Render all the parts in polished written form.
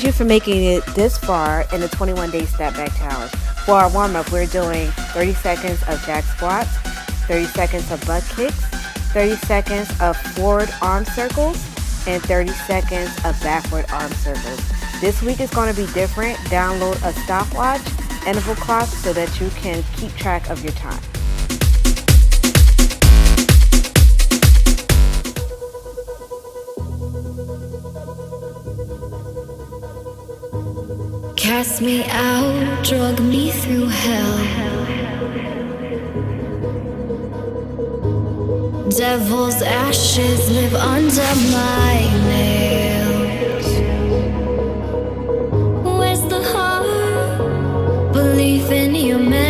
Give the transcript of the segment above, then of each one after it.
applaud you for making it this far in the 21-day Step Back Challenge. For our warm-up, we're doing 30 seconds of jack squats, 30 seconds of butt kicks, 30 seconds of forward arm circles, and 30 seconds of backward arm circles. This week is going to be different. Download a stopwatch, interval clock, so that you can keep track of your time. Cast me out, drug me through hell. Devil's ashes live under my nails. Where's the heart? Belief in humanity.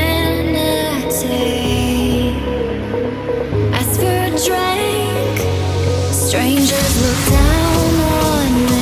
Ask for a drink. Strangers look down on me.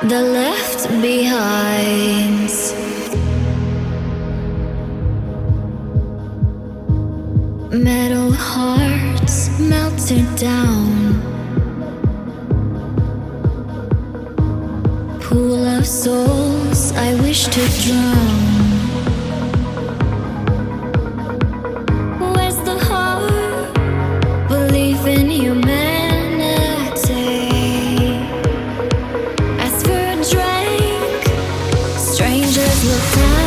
The left behind. Metal hearts melted down. Pool of souls I wish to drown. Where's the heart? Belief in humanity. Look down.